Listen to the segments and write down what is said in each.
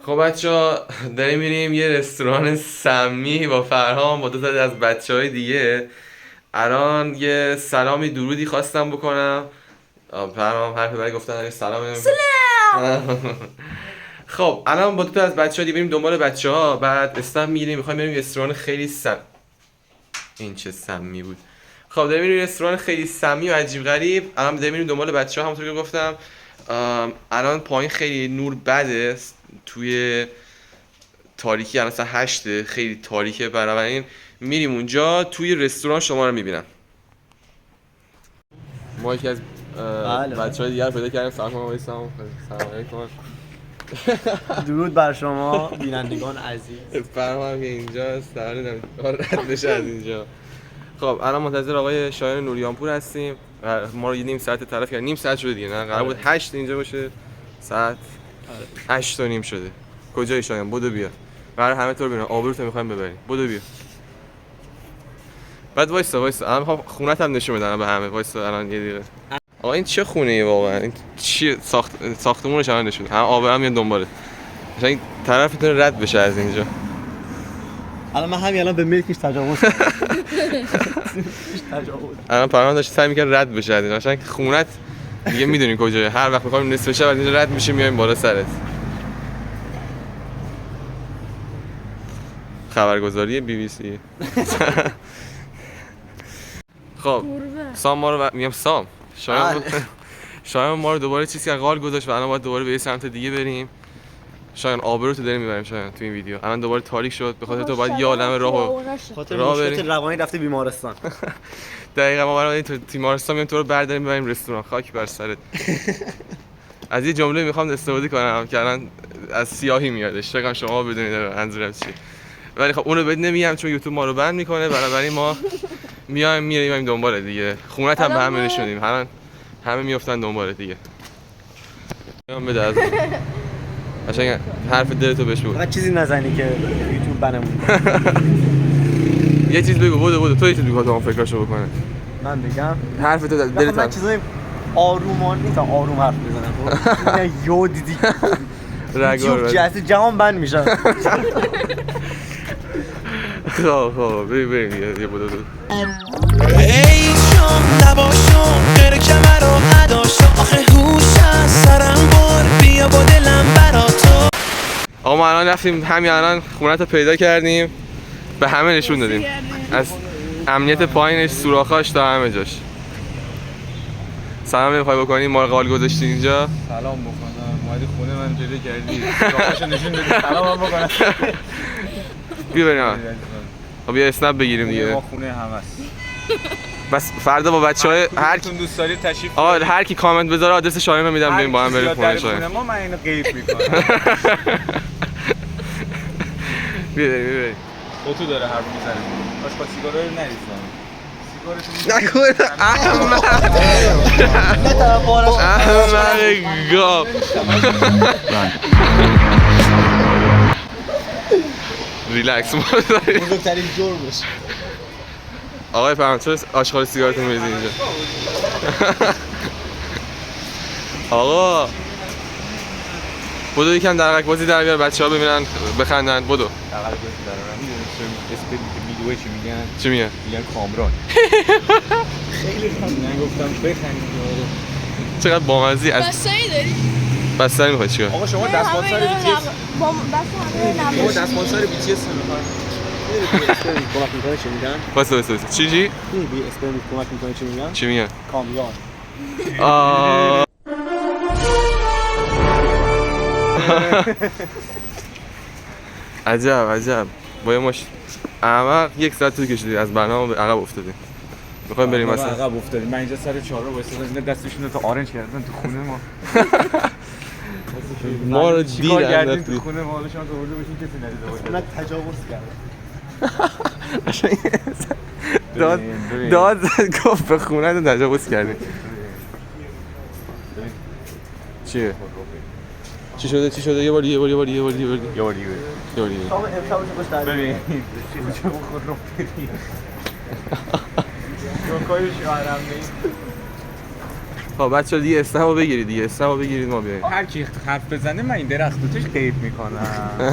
خب بچه‌ها داریم میریم یه رستوران سمی با فرهام با دو تا از بچه‌های دیگه. الان یه سلامی درودی خواستم بکنم. فرهام حرف بعد گفتن سلام. خب الان با دو تا از بچه‌ها دیگه بریم دنبال بچه‌ها، بعد استم میگیریم می‌خوایم بریم رستوران خیلی این چه سمی بود. خب داریم میریم رستوران خیلی سمی و عجیب غریب. الان داریم میریم دنبال بچه‌ها همونطور که گفتم. الان پایین خیلی نور بده، توی تاریکی الان مثلا 8 خیلی تاریکه، بنابراین میریم اونجا توی رستوران شما رو میبینم. ما یکی از بچه‌های دیگر پیدا کردیم. سلام علیکم. درود بر شما بینندگان عزیز. فرهام اینجاست، رد بشه از اینجا. خب الان منتظر آقای شایان نوریانپور هستیم. ما رو یه نیم ساعت طرف کرد. نیم ساعت شده دیگه، نه قرار بود 8 اینجا باشه، ساعت 8 و نیم شده. کجای شایان؟ بدو بیا. قرار همه تو رو ببینم، آبروت می‌خوایم ببریم. بدو بیا. بعد وایسا الان می‌خوام خونه‌ت هم نشون بدم به همه. وایسا الان یه دقیقه. آقا این چه خونه‌ای واقعا؟ این چی ساختمونش الان نشون. هم آب هم میاد دنبالت. مثلا این طرف میتونه رد بشه از اینجا. الان من همین الان به ملکش تجاوز کردم. الان پرهام داشت سعی می‌کرد رد بشه از اینجا. مثلا خونه‌ت دیگه میدونی کجاست. هر وقت می‌خوایم نصف شب از اینجا رد میشیم میایم بالا سرت. خبرگزاری BBC. خب سام ما رو میگم سام شایان ما رو دوباره چیزی که قال گذاشت و الان باید دوباره به یه سمت دیگه بریم. شایان آبرو تو داریم میبریم شایان تو این ویدیو. الان دوباره تاریک شد به خاطر تو باید یه عالمه راه بریم. روانی رفته بیمارستان. دقیقاً ما برای تو بیمارستان میایم تو رو برداریم میبریم رستوران. خاک بر سرت. از یه جمله میخوام استفاده کنم که الان از سیاهی میادش، فکر شما بدونید منظورم چیه. ولی خب اونو بد نمیگم چون یوتیوب ما رو بند میکنه، بنابراین ما میایم دنبال دیگه. خونت هم به همه نشونیم، همه میافتن دنبال دیگه. میام بده از قشنگ حرف دلتو بهش بگو. فقط چیزی نزنی که یوتیوب بنمون. یه چیز بگو. بودو تو یه چیز بگو تا اون فکراشو بکنه. من بگم حرف تو دلت. من چیزای آرومانه تا آروم حرف بزنم. خب یو دیدی رگار جهان بند میشه. خب بریم یه بودو. ای شام نباشم غیر کمر رو اداشم آخه هوش از سرم بر بیا با دلم برا تو. آقا ما الان رفتیم همین الان خونت رو پیدا کردیم، به همه نشون دادیم، از امنیت پایینش سوراخاش تا همه جاش. سلام نمیخوای بکنی؟ ما رو قال گذاشتی اینجا. سلام بکنم اومدی خونه من جلوی کردی سوراخاشو نشون دادی سلام هم بکنم. بیا بریم. خب بیا اسنپ بگیریم دیگه. ما خونه همه است. بس فردا با بچهای هر کی دوست دارید تشریف آقا هر کی کامنت بذاره آدرس شایان رو میدم بریم با هم بریم خونه شایان. من اینو غیب میکنم. بیا تو داره حرف میزنه. باش با سیگارا رو نریزم. نکن احمق گاو. ریلکس بزرگترین جرمش. آقای فرهام چرا آشغال سیگارتون میریزی اینجا؟ آقا بدو یکم درقک بازی در بیار بچه‌ها ببینن بخندن. بدو درقک بازی درارم میدونی اسم ویدیو چی میگن؟ چی میگن؟ میگن کامران. خیلی من گفتم بخندید. چقدر بامزی. از بستنی داری؟ بستنی میخوای چیکار؟ آقا شما دستمال سر BTS شما بستنی دستمال سر BTS نمیخواید؟ کمک میکنه چی میگن؟ واسه چی؟ بی اسپرم کمک میکنه چی میگن؟ چی میگن؟ کامیون. عجب با یه احمق 1 ساعت طول کشیدی از برنامه به عقب افتادیم. میخوایم بریم مثلا عقب افتادیم. من اینجا سر 4 رو وایسادم دستشون رو تا آرنج کردن تو خونه ما. ما رو دیدن تو خونه ما حالا شما آورده باشین کسی ندیده باشه. من تجاوز کردم. داد گفت به خونه رو تجاوز کردیم. چیه؟ چی شده؟ یه بار دیگه. امشب رو خوش در ببین چه بخور رو بریم. دوکای شوهرم خب بچه‌ها دیگه اسنپو بگیرید دیگه، اسنپو بگیرید ما بیایم. هر کی حرف بزنه من این درخت رو توش قیب میکنم.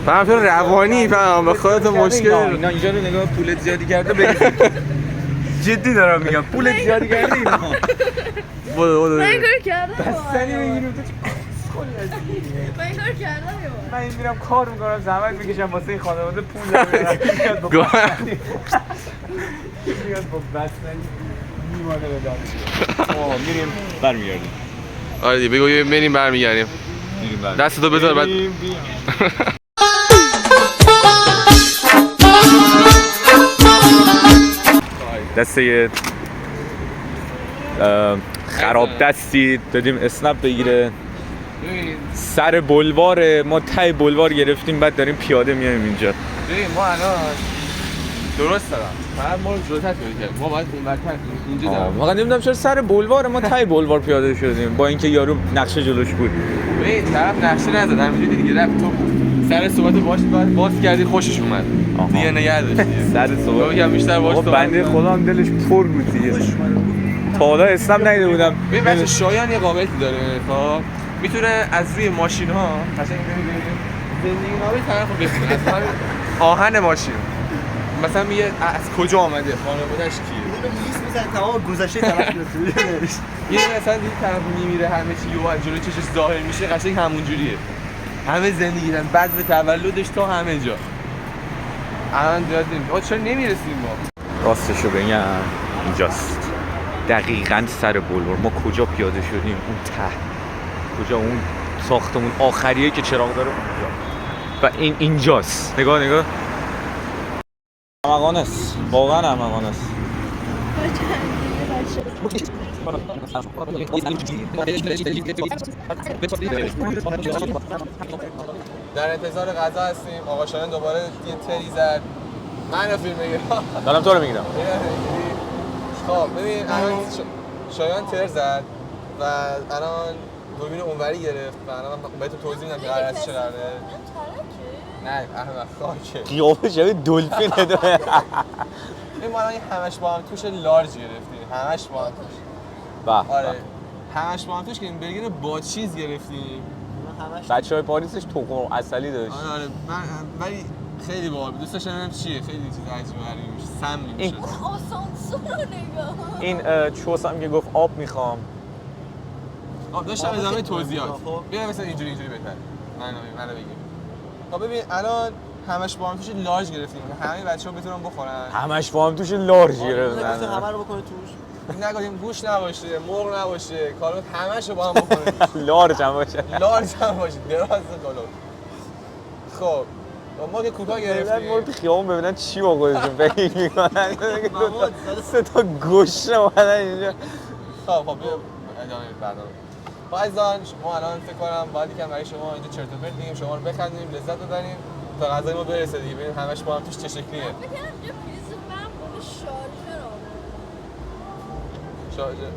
فهم تو روانی فهم به خودت مشکل. اینا اینجا رو نگاه پول زیادی کرده بریزید. جدی دارم میگم پول زیادی کرده اینا. بودو من این کار کردم بستنی بگیریم تو من این کار کردم من این میرم کار میکنم زحمت میکشم واسه این خانواده پول دارم میاد با بستنی میمانه به دانش میریم برمیگردیم. آره دیگه بگو بریم برمیگردیم. دستتو بذار بعد دسته خراب دستی دادیم اسنپ بگیره سر بلواره. ما ته بلوار گرفتیم بعد داریم پیاده میایم اینجا. ببین ما الان درست دارم فقط ما رو جلوتر پیاده کردیم، ما باید اونورتر اینجا دارم. واقعا نمیدونم چرا سر بلوار ما ته بلوار پیاده شدیم با اینکه یارو نقشه جلوش بود. ببین طرف نقشه نزد همینجوری دیگه رفت تو سر صحبت باز کردی خوشش اومد دیگه نگه داشت سر صحبت یکم بیشتر باهاش آقا بنده خدا هم دلش پر بود دیگه. تا حالا اسنپ ندیده بودم. ببین بچه شایان یه قابلیتی داره خب میتونه از روی ماشین ها قشنگ زندگی نامه طرفو بخونه از همین آهن ماشین مثلا میگه از کجا آمده خانواده‌اش کیه لیست میزنه تمام گذشته طرف گرفته. یه مثلا دیگه طرف میمیره همه چی یهو از جلوی چشش ظاهر میشه قشنگ همون جوریه همه زندگی دارن بعد به تولدش تا همه جا الان دیدیم آقا چرا نمیرسیم ما راستشو بگم اینجاست دقیقاً سر بلوار. ما کجا پیاده شدیم؟ اون ته کجا اون ساختمون آخریه که چراغ داره اونجا و این اینجاست. نگاه احمقانه است واقعا احمقانه است. در انتظار غذا هستیم. آقا شایان دوباره یه تری زد من فیلم میگیرم دارم تو رو میگیرم. خب ببین الان شایان تر زد و الان دوربین اونوری گرفت و الان من بهتون توضیح میدم که قرار از چه قراره. نه احمق خاکه قیافه شبیه دلفینه. این ما الان همش با هم توش لارج گرفتیم همش با هم توش آره همش با هم توش که این برگر با چیز گرفتیم. بچه‌های پاریسش تخم و عسلی داشت. آره من ولی خیلی باحال بود. دوست داشتم ببینم چیه. خیلی چیز عجیب غریبی میشه. سم میشه. آسانسور رو نگاه این چوس هم که گفت آب میخوام. آب داشتم ادامه توضیحات. بیا مثلا اینجوری بهتر. منو بگیم. خب ببین الان همش با هم توش لارج گرفتیم. همه بچه‌ها بتونن بخورن. همش با هم توش لارژ گرفتن. همه رو بکنه توش. نگفتیم گوش نباشه، مرغ نباشه، کارو همه‌شو با هم بخوریم. لارژ هم باشه. لارج هم باشه. دراز کلو. خب ما که کوتاه گرفتیم. ما تو خیابون ببینن چی با خودشون فکر می‌کنن. سه تا گوشت اومدن اینجا. خب بیا ادامه برنامه. عزیزان ما الان فکر کنم باید یکم برای شما اینجا چرت و پرت بگیم، شما رو بخندیم، لذت ببریم تا غذای ما برسه دیگه. ببین همش با هم توش چه شکلیه. بکنم اینجا پریز من با شارژر شارژر.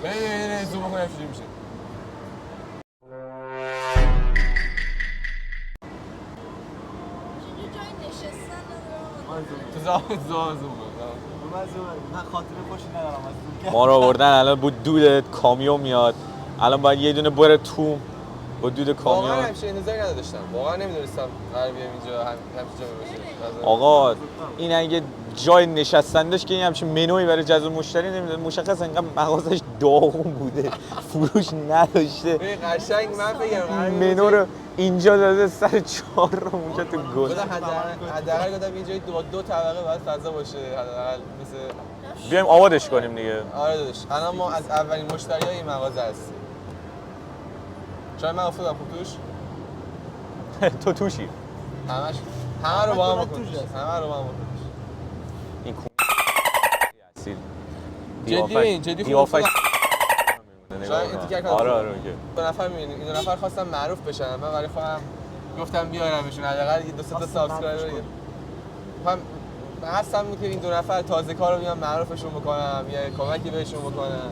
ببین زوم کنم چجوری میشه. جای نشستن تو زوم من خاطره خوشی ندارم از ما رو آوردن الان بود دود کامیون میاد. الان باید یه دونه بره تو با دود کامیون. واقعا همچین انتظاری نداشتم. واقعا نمیدونستم قرار بیام اینجا همچین جا باشه. آقا این اگه جای نشستن داشت که این همچین منوی برای جذب مشتری نمیداد. مشخص انقدر مغازش داغون بوده فروش نداشته. ببین قشنگ من بگم منو رو اینجا داده سر 4 رو اونجا تو گل. حداقل گفتم اینجا دو طبقه باید فضا باشه حداقل مثل بیایم آبادش کنیم دیگه. آره داداش الان ما از اولین مشتریای این مغازه هستیم. شاید من افتادم خوب توش. تو توشی. همه رو با هم بکنیم. همه رو با هم بکنیم. این جدی خوب افتاد. شاید این تیکر آره اوکی. دو نفر می‌بینید این دو نفر خواستم معروف بشن. من برای خودم گفتم بیارمشون حداقل دو سه تا سابسکرایبر بگیرم. من حسم که این دو نفر تازه کارو بیام معروفشون بکنم یا کمکی بهشون بکنم.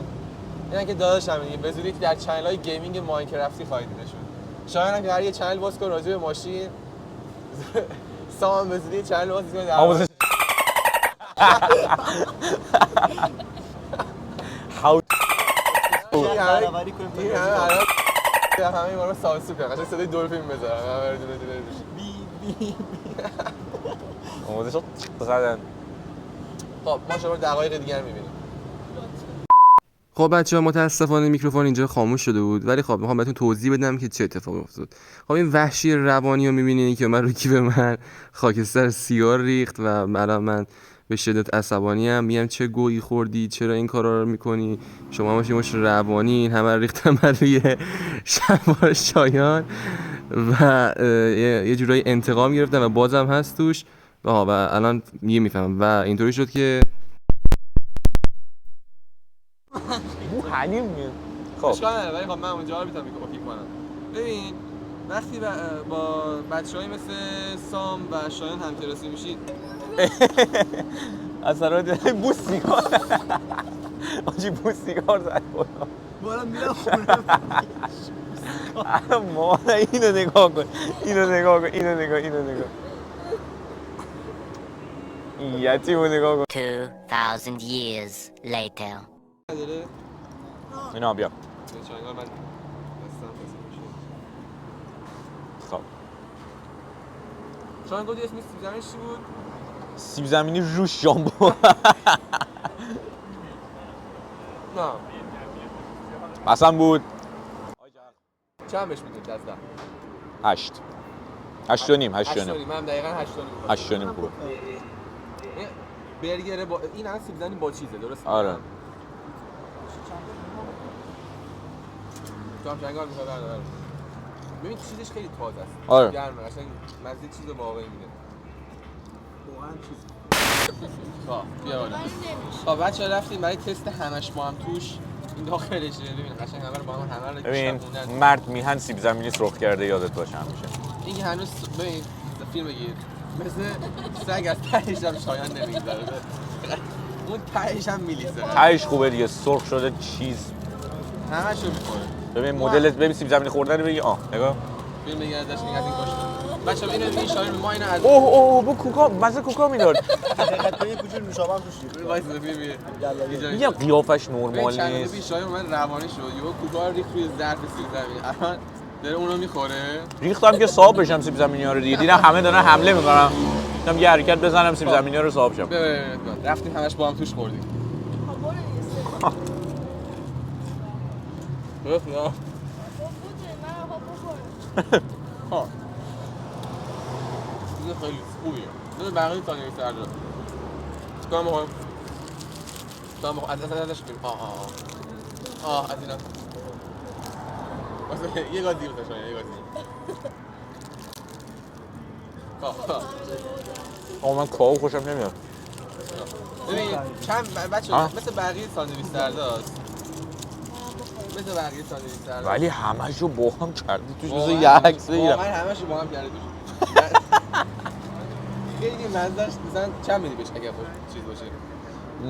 اینا که داداشم دیگه به زودی در چنل‌های گیمینگ ماینکرافتی خواهید دیدشون. شاید هم که هر یه چنل باز کنه راجع به ماشین سام بزنی چند لحظه کنید آموزش How برابری کنیم این همه الان همه ما رو سانسور کنن قشنگ صدای دلفین بذارن همه دونه دونه بی آموزش زدن خب ما شما رو دقایق دیگر می‌بینیم. خب بچه‌ها متاسفانه میکروفون اینجا خاموش شده بود ولی خب میخوام بهتون توضیح بدم که چه اتفاقی افتاد. خب این وحشی روانی رو می‌بینید که من رو کیف من خاکستر سیگار ریخت و الان من به شدت عصبانی ام. میگم چه گویی خوردی، چرا این کارا رو میکنی، شما باشی مش روانی، این همه رو ریختم روی شلوار شایان و یه جورایی انتقام گرفتم و بازم هست توش و الان میفهمم و اینطوری شد که بو حلیم میاد. خب اشکال نداره ولی خب من اونجا رو میتونم اوکی کنم. ببین وقتی با بچه‌ای مثل سام و شایان همکلاسی میشید اثرات بو سیگار آجی بو سیگار زد بالا میرم خونه ما اینو نگاه کن اینو نگاه کن اینو نگاه این یتیمو نگاه کن 2,000 years later. نداره اینا بیا چاینا من دستم خب شایان گفت اسم سیب زمینی چی بود؟ سیب زمینی روش ژامبون نه اصلا بود چند بهش میدید از 10 8 8 و نیم 8 و 8 نیم من دقیقاً 8 و نیم 8 و نیم خوبه برگر با این هم سیب زمینی با چیزه درست؟ آره تو هم چنگال میخوای بردار ببین چیزش خیلی تازه است آره گرمه قشنگ مزه چیز واقعی میده واقعا چیز خب بیا بالا خب بچه‌ها رفتیم برای تست همش با هم توش این داخلشه ببین قشنگ همه رو با هم همه رو ببین مرد میهن سیب زمینی سرخ کرده یادت باشه همیشه این که هنوز ببین فیلم بگیر مثل سگ از تهش هم شایان نمیگذره اون تهش هم میلیسه تهش خوبه دیگه سرخ شده چیز همشو میخوره ببین مدلت ببین سیب زمینی خوردن بگی آه نگاه فیلم بگیر ازش میگه از این کاش بچه‌ها اینو این شایان ما اینو از اوه بو کوکا مزه کوکا میداد دقیقاً تو یه کوچولو نوشابه هم توش ریخت وایس فیلم میگم قیافش نرمال چند روز نیست پیش شایان من روانی شد یهو کوکا رو ریخت روی ظرف سیب زمینی الان داره اونو میخوره ریختم که صاحب بشم سیب زمینی‌ها رو دیگه دیدم همه دارن حمله میکنن گفتم یه حرکت بزنم سیب زمینی‌ها رو صاحب شم رفتیم همش با هم توش خوردیم درست نه ها این خیلی خوبیه نه بقیه تانیه سرده چیکار می‌کنم ازش کنیم از اینا یه گاز دیر بزن یه گاز دیر آقا من کاهو خوشم نمیاد ببین چند بچه‌ها مثل بقیه ساندویچ سرداست مثل بقیه ساندویچ سردا ولی همه‌شو با هم کردی توش مثل یه عکس بگیرم واقعا همه‌شو با هم کرده توش خیلی مزه‌اش مثلا چند میدی بهش اگه چیز باشه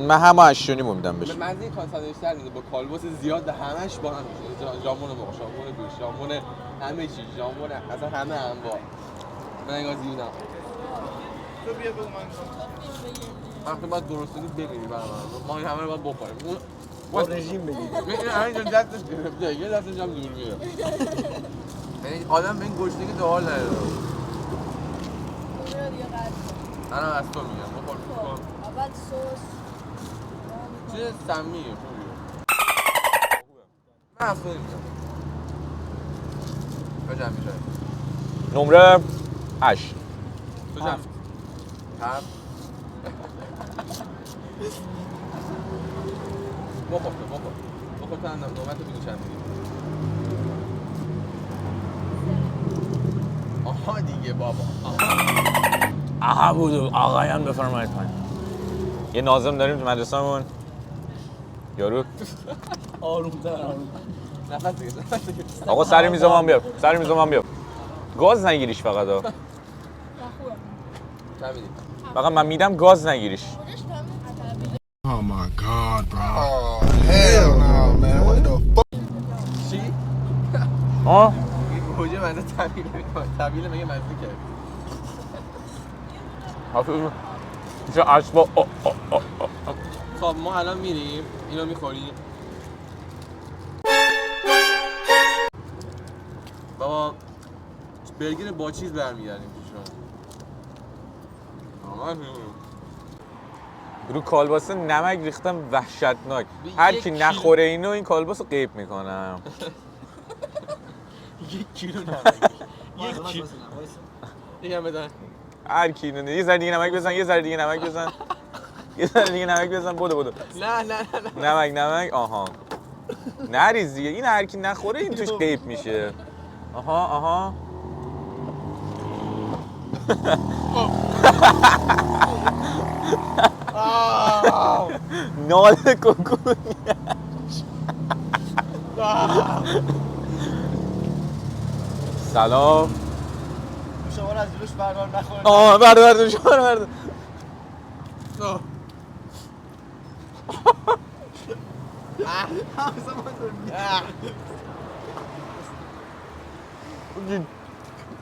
من همه 8 و نیم میدم بهش به مزه ساندویچ سرد میده با کالباس زیاد همش با هم میشه ژامبون مرغ ژامبون گوشت ژامبون همه چیز ژامبون اصلا همه انواع من انگار زیودم تو بیا بگو من وقتی باید درستونی ببینی برای ما این همه رو باید بخوریم با رژیم بگیر این همین دستش گرفته یه دستش هم دور میره یعنی آدم به این گشتگی تو حال نداره الان از تو میگم بخور کن اول سس چیز سمیه خوبیه من از تو میگم تو جمع میشه نمره 8 تو جمع 7 بخور تو هم نوبت رو بگو چند میگی آها دیگه بابا آها بودو آقایان بفرمایید پایین یه ناظم داریم تو مدرسه‌مون یارو آروم‌تر نفس بگیر آقا سر میز من بیا گاز نگیریش فقط ها چند میدی فقط من میدم گاز نگیریش خودش کمه Oh my God, bro. Oh, hell no, man. What the fuck? چی؟ ها این گوجه منده طبیله میگه مزه کرد چه اسبا خب ما الان میریم اینو میخوریم. بابا برگر با چیز برمیگردیم شما. رو کالباسه نمک ریختم وحشتناک. هر کی نخوره اینو این کالباسو قیب میکنم. 1 کیلو نمک. 1 کیلو. دیگه بدن. هر کی اینو یه ذره دیگه نمک بزن، یه ذره دیگه نمک بزن. یه ذره دیگه نمک بزن. بدو. نه. نمک آها. نریز دیگه. این هر کی نخوره این توش قیب میشه. آها. ناله کوکونی. سلام. شما رو از جلوش بردار نخورید. بردار شما رو بردار.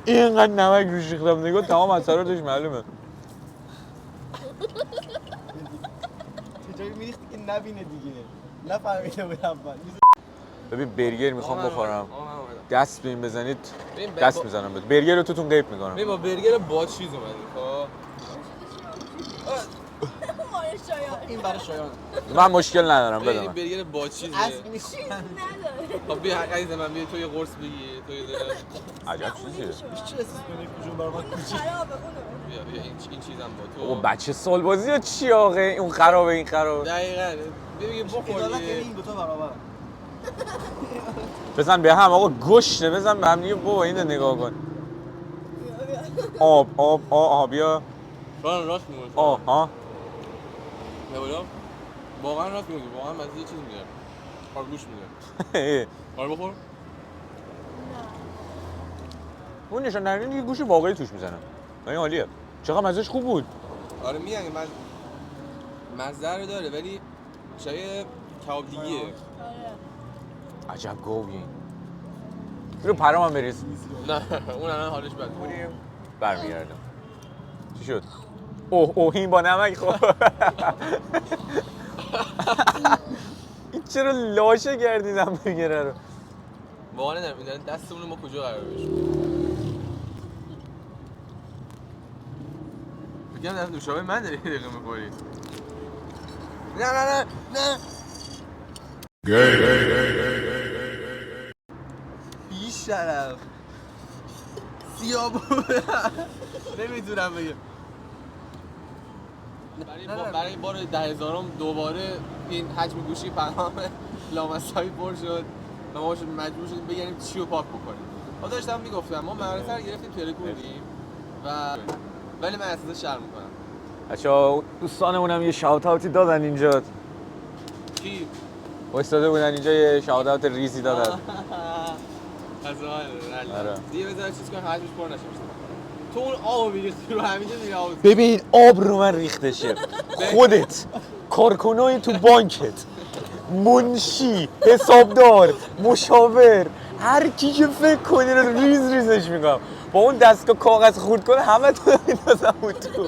اینقدر نمک روش ریختم نگاه تمام اثراتش معلومه. چجوری میریختی که نبینه دیگه. نفهمیده بود اول. ببین برگر میخوام بخورم. دست به این بزنید دست میزنم بهت. برگر رو توتون قیب میکنم. ببین با برگر با چیز اومدیم. خب این برای شایان. من مشکل ندارم ببین بدم. برگر با چیزه. خب بیا عزیز من بیا تو یه قرص بگی تو یه دونه. عجب چیزیه. چه اسم کنه کجا برای من کوچیک. بیا این چیزم با تو. او بچه سالبازی یا چی آقا اون خرابه این خرابه. دقیقاً ببین بخور عدالت دیگه. این دو تا برابر. بزن به هم آقا گوشته بزن به هم دیگه بابا اینو نگاه کن. آب بیا. راست میگی. ها. نبودم. واقعا راست میگی. واقعا مزه یه چیز میگه. آرگوش میگه. آره بخور. اون نشان دهنده یه گوش واقعی توش میزنم. این عالیه. چقدر مزهش خوب بود. آره میگم من مزه رو داره ولی شبیه کباب دیگه. عجب گاوی. رو پرامم بریز. نه اون الان حالش بده. برمیگردم. چی شد؟ اوه این با نمک خب. این چرا لاشه کردیدم بگیره رو. واقعا نمیدونم دستمون ما کجا قرار بشه. بگم در دوشابه من داری دقیقه می‌خوری. نه. بی شرف. سیاه نمیدونم بگم. برای بار 10,000م دوباره این حجم گوشی پیام لامصبی پر شد و ما مجبور شدیم بگیم چی رو پاک بکنیم. ما داشتم میگفتم ما مدرسه رو گرفتیم ترکوندیم و ولی من احساس شرم میکنم. بچه‌ها دوستانمونم یه شاوت اوتی دادن اینجا. کی؟ وایساده بودن اینجا یه شاوت اوت ریزی دادن. از آره. دیگه بذار چیز کن حجمش پر نشه. تو اون آب میریختی رو همینجا دیگه آب. ببین آب رو من ریختشه. خودت کارکنای تو بانکت منشی حسابدار مشاور هر کی که فکر کنی رو ریزش میکنم با اون دستگاه کاغذ خورد کنه همه تو میندازم اون تو.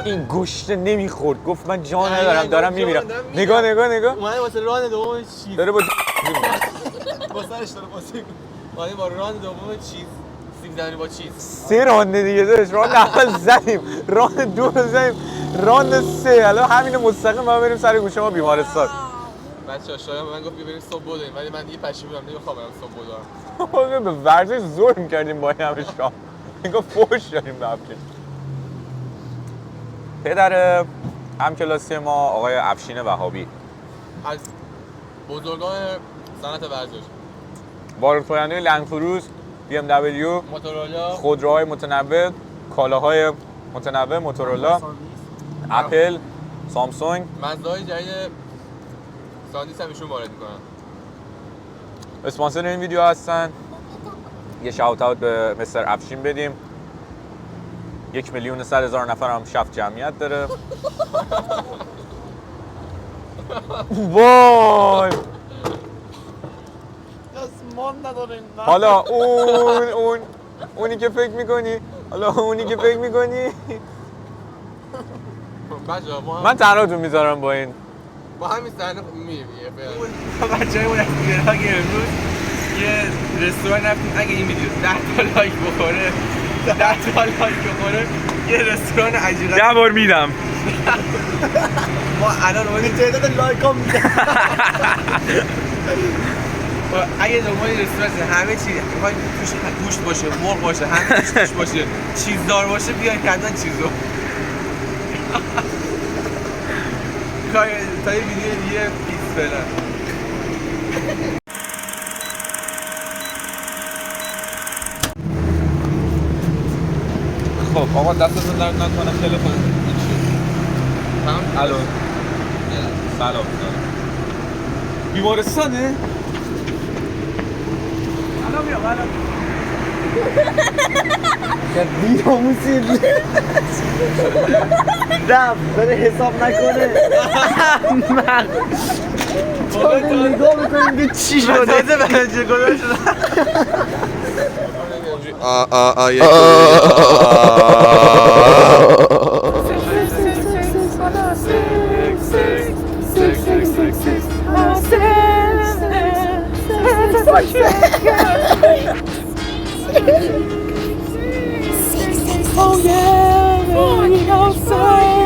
این گوشت نمیخورد گفت من جا ندارم دارم میمیرم. نگاه اومده واسه راند دوم چیز داره با با سرش داره بازی اومده با راند دوم چیز سیب زمینی با چیز 3 رانده دیگه داشت. راند اول زدیم راند 2 زدیم راند 3 الان همین مستقیم ما بریم سر گوشه ما بیمارستان. بچه‌ها شایان به من گفت بریم صبح بدویم ولی من دیگه پشیمونم نمیخوام برم صبح بدوم. به ورزش ظلم کردیم با این همه شام. میگه فوش داریم به افشین. پدر همکلاسی ما آقای افشین وهابی از بزرگان صنعت ورزش واردکننده لندکروز، BMW، موتورولا، خودروهای متنوع، کالاهای متنوع، موتورولا، اپل، سامسونگ. مزه‌های جدید ساندیس هم ایشون وارد میکنن. اسپانسر این ویدیو هستن. یه شاوت اوت به مستر افشین بدیم. 1,100,000 نفر هم شف جمعیت داره. وای اسمان نداره این حالا اونی که فکر میکنی حالا اونی که فکر میکنی بچه‌ها ما من تنهاتون میذارم با این با همین صحنه می‌بینیم بچه‌های ما ولاگ امروز یه رستوران رفتیم. اگه این ویدیو 10 تا لایک بخوره 10 تا لایک بخوره یه رستوران عجیب 10 بار میدم. ما الان اومدیم تعداد لایک ها میده. اگه دنبال رستوران همه چی می‌خواید توش گوشت باشه، مرغ باشه، همه چیز توش باشه، چیزدار باشه بیاین حتما چیزو. تا یه ویدیو دیگه پیس فعلا. خب آقا دستتون درد نکنه خیلی خوب. الو سلام بیمارستانه؟ الان میام بیاموسی رفت داره حساب نکنه. داره نگاه میکنیم که چی شده. تازه بنجه گذار شده. Oh yeah, going outside.